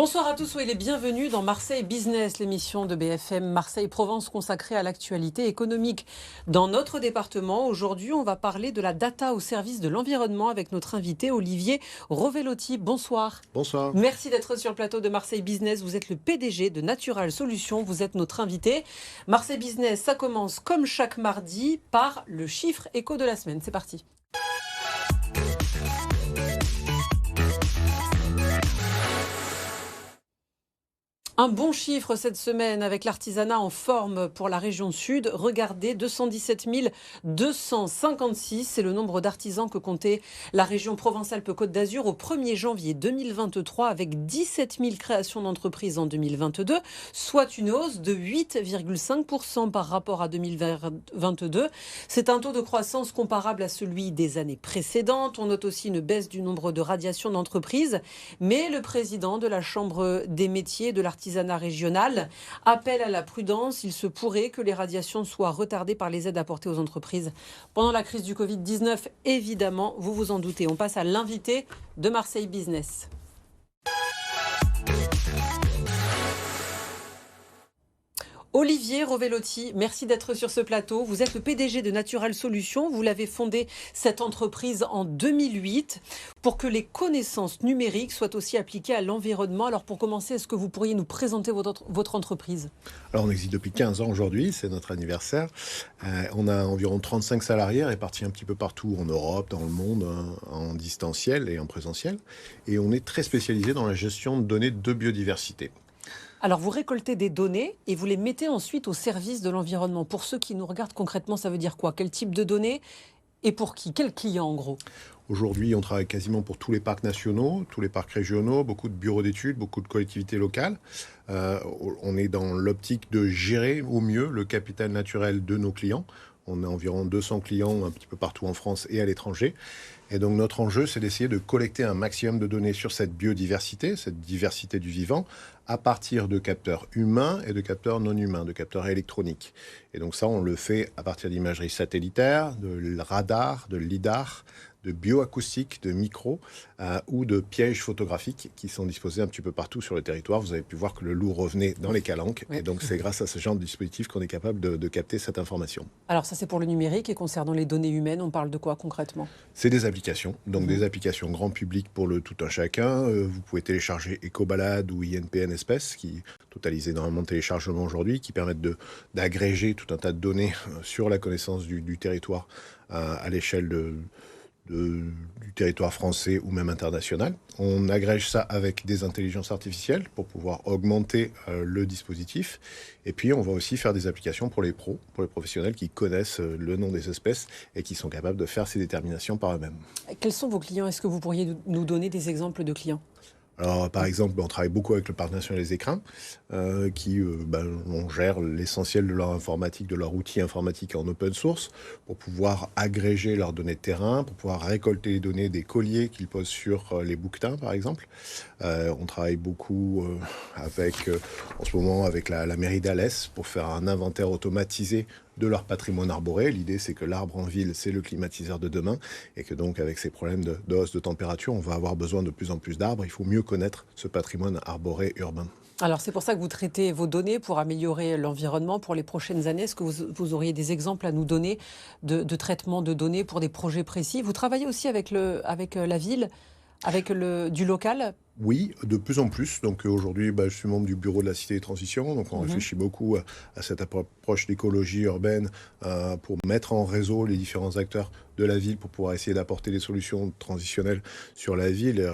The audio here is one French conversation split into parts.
Bonsoir à tous, soyez les bienvenus dans Marseille Business, l'émission de BFM Marseille-Provence consacrée à l'actualité économique. Dans notre département, aujourd'hui, on va parler de la data au service de l'environnement avec notre invité Olivier Rovellotti. Bonsoir. Bonsoir. Merci d'être sur le plateau de Marseille Business. Vous êtes le PDG de Natural Solutions, vous êtes notre invité. Marseille Business, ça commence comme chaque mardi par le chiffre éco de la semaine. C'est parti. Un bon chiffre cette semaine avec l'artisanat en forme pour la région sud. Regardez, 217 256, c'est le nombre d'artisans que comptait la région Provence-Alpes-Côte d'Azur au 1er janvier 2023 avec 17 000 créations d'entreprises en 2022, soit une hausse de 8,5% par rapport à 2022. C'est un taux de croissance comparable à celui des années précédentes. On note aussi une baisse du nombre de radiations d'entreprises, mais le président de la Chambre des métiers de l'artisanat régional appelle à la prudence. Il se pourrait que les radiations soient retardées par les aides apportées aux entreprises pendant la crise du Covid-19. Évidemment, vous vous en doutez. On passe à l'invité de Marseille Business. Olivier Rovellotti, merci d'être sur ce plateau. Vous êtes le PDG de Natural Solutions. Vous l'avez fondé cette entreprise en 2008 pour que les connaissances numériques soient aussi appliquées à l'environnement. Alors pour commencer, est-ce que vous pourriez nous présenter votre entreprise ? Alors on existe depuis 15 ans aujourd'hui, c'est notre anniversaire. On a environ 35 salariés répartis un petit peu partout en Europe, dans le monde, en distanciel et en présentiel. Et on est très spécialisé dans la gestion de données de biodiversité. Alors, vous récoltez des données et vous les mettez ensuite au service de l'environnement. Pour ceux qui nous regardent concrètement, ça veut dire quoi ? Quel type de données et pour qui ? Quel client en gros ? Aujourd'hui, on travaille quasiment pour tous les parcs nationaux, tous les parcs régionaux, beaucoup de bureaux d'études, beaucoup de collectivités locales. On est dans l'optique de gérer au mieux le capital naturel de nos clients. On a environ 200 clients un petit peu partout en France et à l'étranger. Et donc notre enjeu, c'est d'essayer de collecter un maximum de données sur cette biodiversité, cette diversité du vivant, à partir de capteurs humains et de capteurs non humains, de capteurs électroniques. Et donc ça, on le fait à partir d'imagerie satellitaire, de radar, de lidar, de bioacoustique, de micro ou de pièges photographiques qui sont disposés un petit peu partout sur le territoire. Vous avez pu voir que le loup revenait dans les calanques. Oui. Et donc, c'est grâce à ce genre de dispositif qu'on est capable de capter cette information. Alors, ça, c'est pour le numérique. Et concernant les données humaines, on parle de quoi concrètement ? C'est des applications. Donc, des applications grand public pour le tout un chacun. Vous pouvez télécharger EcoBalade ou INPN Espèces, qui totalisent énormément de téléchargements aujourd'hui, qui permettent d'agréger tout un tas de données sur la connaissance du territoire à l'échelle du territoire français ou même international. On agrège ça avec des intelligences artificielles pour pouvoir augmenter le dispositif. Et puis, on va aussi faire des applications pour les pros, pour les professionnels qui connaissent le nom des espèces et qui sont capables de faire ces déterminations par eux-mêmes. Quels sont vos clients ? Est-ce que vous pourriez nous donner des exemples de clients ? Alors, par exemple, on travaille beaucoup avec le Parc national des écrins, on gère l'essentiel de leur informatique, de leur outil informatique en open source, pour pouvoir agréger leurs données de terrain, pour pouvoir récolter les données des colliers qu'ils posent sur les bouquetins, par exemple. On travaille beaucoup en ce moment avec la mairie d'Alès pour faire un inventaire automatisé de leur patrimoine arboré. L'idée, c'est que l'arbre en ville, c'est le climatiseur de demain et que donc, avec ces problèmes de hausse de température, on va avoir besoin de plus en plus d'arbres. Il faut mieux connaître ce patrimoine arboré urbain. Alors, c'est pour ça que vous traitez vos données pour améliorer l'environnement pour les prochaines années. Est-ce que vous auriez des exemples à nous donner de traitement de données pour des projets précis ? Vous travaillez aussi avec la ville, avec du local ? Oui, de plus en plus. Donc aujourd'hui, je suis membre du bureau de la Cité des Transitions. Donc on réfléchit beaucoup à cette approche d'écologie urbaine pour mettre en réseau les différents acteurs de la ville pour pouvoir essayer d'apporter des solutions transitionnelles sur la ville,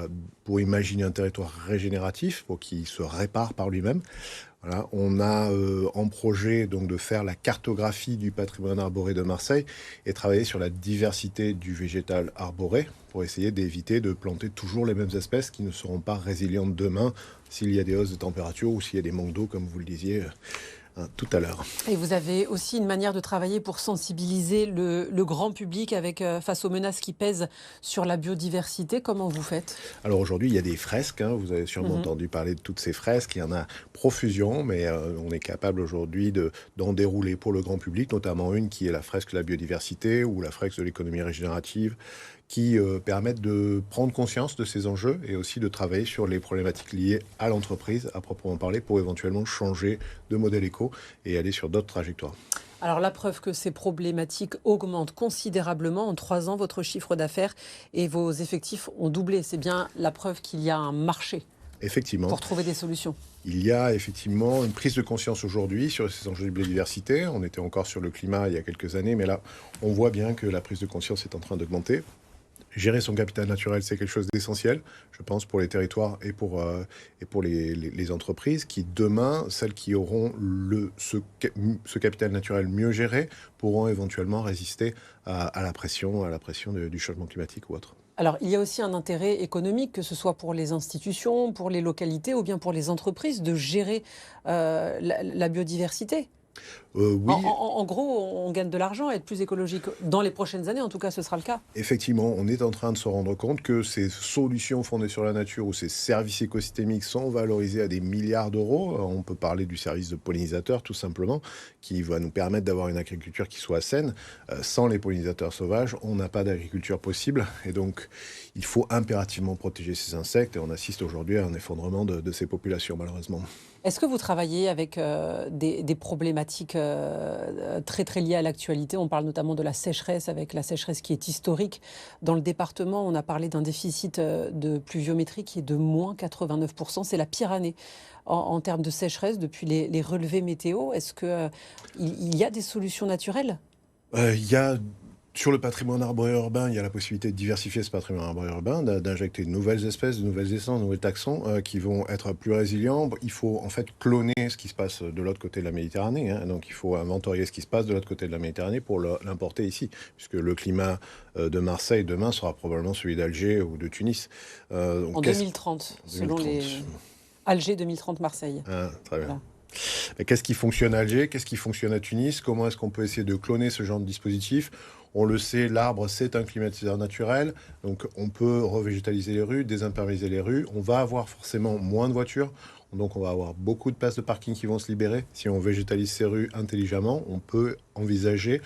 pour imaginer un territoire régénératif, pour qu'il se répare par lui-même. Voilà, on a en projet donc de faire la cartographie du patrimoine arboré de Marseille et travailler sur la diversité du végétal arboré pour essayer d'éviter de planter toujours les mêmes espèces qui ne seront pas résilientes demain s'il y a des hausses de température ou s'il y a des manques d'eau, comme vous le disiez tout à l'heure. Et vous avez aussi une manière de travailler pour sensibiliser le grand public face aux menaces qui pèsent sur la biodiversité. Comment vous faites ? Alors aujourd'hui, il y a des fresques. Vous avez sûrement entendu parler de toutes ces fresques. Il y en a profusion, mais on est capable aujourd'hui d'en dérouler pour le grand public, notamment une qui est la fresque de la biodiversité ou la fresque de l'économie régénérative, qui permettent de prendre conscience de ces enjeux et aussi de travailler sur les problématiques liées à l'entreprise, à proprement parler, pour éventuellement changer de modèle éco et aller sur d'autres trajectoires. Alors la preuve que ces problématiques augmentent considérablement. En 3 ans, votre chiffre d'affaires et vos effectifs ont doublé. C'est bien la preuve qu'il y a un marché Effectivement. pour trouver des solutions. Il y a effectivement une prise de conscience aujourd'hui sur ces enjeux de biodiversité. On était encore sur le climat il y a quelques années, mais là, on voit bien que la prise de conscience est en train d'augmenter. Gérer son capital naturel, c'est quelque chose d'essentiel, je pense, pour les territoires et pour les entreprises qui, demain, celles qui auront ce capital naturel mieux géré, pourront éventuellement résister à la pression du changement climatique ou autre. Alors, il y a aussi un intérêt économique, que ce soit pour les institutions, pour les localités ou bien pour les entreprises, de gérer la biodiversité. Oui, En gros, on gagne de l'argent à être plus écologique. Dans les prochaines années, en tout cas, ce sera le cas. effectivement, on est en train de se rendre compte que ces solutions fondées sur la nature ou ces services écosystémiques sont valorisés à des milliards d'euros. On peut parler du service de pollinisateur, tout simplement, qui va nous permettre d'avoir une agriculture qui soit saine. Sans les pollinisateurs sauvages, on n'a pas d'agriculture possible. Et donc, il faut impérativement protéger ces insectes. Et on assiste aujourd'hui à un effondrement de ces populations, malheureusement. Est-ce que vous travaillez avec des problématiques très très liées à l'actualité? On parle notamment de la sécheresse, avec la sécheresse qui est historique. Dans le département, on a parlé d'un déficit de pluviométrie qui est de moins 89%. C'est la pire année en termes de sécheresse depuis les relevés météo. Est-ce qu'il y a des solutions naturelles? Il y a Sur le patrimoine arboré urbain, il y a la possibilité de diversifier ce patrimoine arboré urbain, d'injecter de nouvelles espèces, de nouvelles essences, de nouveaux taxons qui vont être plus résilients. Il faut en fait cloner ce qui se passe de l'autre côté de la Méditerranée, hein. Donc il faut inventorier ce qui se passe de l'autre côté de la Méditerranée pour l'importer ici, puisque le climat de Marseille demain sera probablement celui d'Alger ou de Tunis. En 2030, selon les 2030. Alger 2030 Marseille. Ah, très bien. Voilà. Mais qu'est-ce qui fonctionne à Alger? Qu'est-ce qui fonctionne à Tunis? Comment est-ce qu'on peut essayer de cloner ce genre de dispositif? On le sait, l'arbre, c'est un climatiseur naturel. Donc, on peut revégétaliser les rues, désimperméabiliser les rues. On va avoir forcément moins de voitures. Donc, on va avoir beaucoup de places de parking qui vont se libérer. Si on végétalise ces rues intelligemment, on peut envisager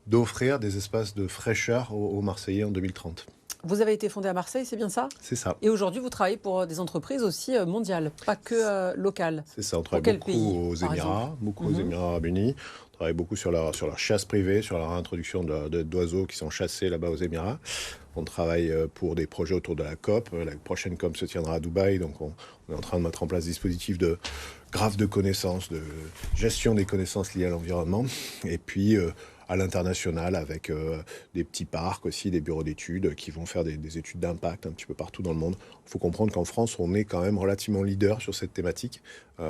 d'offrir des espaces de fraîcheur aux Marseillais en 2030. Vous avez été fondé à Marseille, c'est bien ça? C'est ça. Et aujourd'hui, vous travaillez pour des entreprises aussi mondiales, pas que locales. C'est ça, on travaille quel beaucoup pays, aux par Émirats, exemple? beaucoup aux Mhm. Émirats arabes unis. On travaille beaucoup sur leur chasse privée, sur la réintroduction d'oiseaux qui sont chassés là-bas aux Émirats. On travaille pour des projets autour de la COP. La prochaine COP se tiendra à Dubaï, donc on est en train de mettre en place des dispositifs de graphe de connaissances, de gestion des connaissances liées à l'environnement. Et puis à l'international avec des petits parcs aussi, des bureaux d'études qui vont faire des études d'impact un petit peu partout dans le monde. Il faut comprendre qu'en France, on est quand même relativement leader sur cette thématique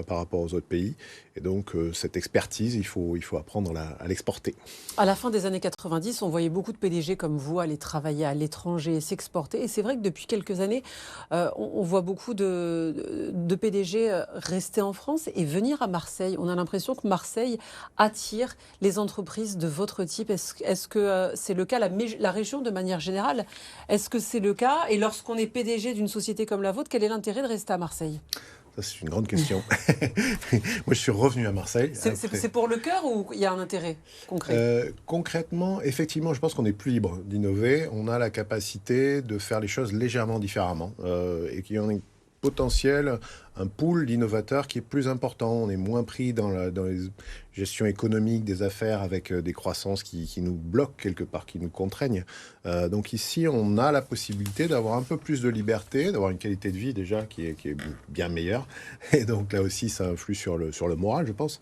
par rapport aux autres pays. Et donc, cette expertise, il faut apprendre à l'exporter. À la fin des années 90, on voyait beaucoup de PDG comme vous aller travailler à l'étranger, s'exporter. Et c'est vrai que depuis quelques années, on voit beaucoup de PDG rester en France et venir à Marseille. On a l'impression que Marseille attire les entreprises de votre type. Est-ce que c'est le cas, la région de manière générale? Est-ce que c'est le cas? Et lorsqu'on est PDG d'une société comme la vôtre, quel est l'intérêt de rester à Marseille? Ça, c'est une grande question. Moi, je suis revenu à Marseille. C'est pour le cœur ou il y a un intérêt concret? Concrètement, effectivement, je pense qu'on est plus libre d'innover. On a la capacité de faire les choses légèrement différemment et qu'il y en a potentiel, un pool d'innovateurs qui est plus important. On est moins pris dans les gestions économiques des affaires avec des croissances qui nous bloquent quelque part, qui nous contraignent. Donc ici, on a la possibilité d'avoir un peu plus de liberté, d'avoir une qualité de vie déjà qui est bien meilleure. Et donc là aussi, ça influe sur le moral, je pense.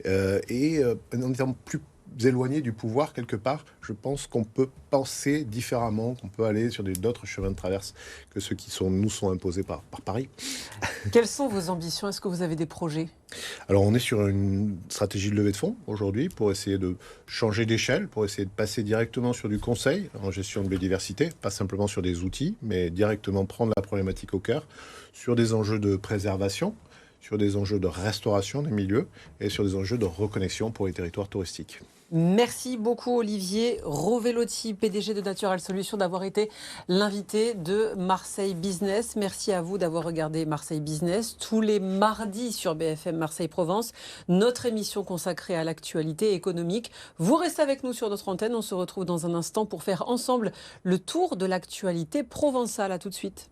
En étant plus éloigné du pouvoir quelque part, je pense qu'on peut penser différemment, qu'on peut aller sur d'autres chemins de traverse que ceux qui nous sont imposés par Paris. Quelles sont vos ambitions? Est-ce que vous avez des projets? Alors on est sur une stratégie de levée de fonds aujourd'hui pour essayer de changer d'échelle, pour essayer de passer directement sur du conseil en gestion de biodiversité, pas simplement sur des outils, mais directement prendre la problématique au cœur, sur des enjeux de préservation, sur des enjeux de restauration des milieux et sur des enjeux de reconnexion pour les territoires touristiques. Merci beaucoup Olivier Rovellotti, PDG de Natural Solutions, d'avoir été l'invité de Marseille Business. Merci à vous d'avoir regardé Marseille Business tous les mardis sur BFM Marseille-Provence, notre émission consacrée à l'actualité économique. Vous restez avec nous sur notre antenne, on se retrouve dans un instant pour faire ensemble le tour de l'actualité provençale. À tout de suite.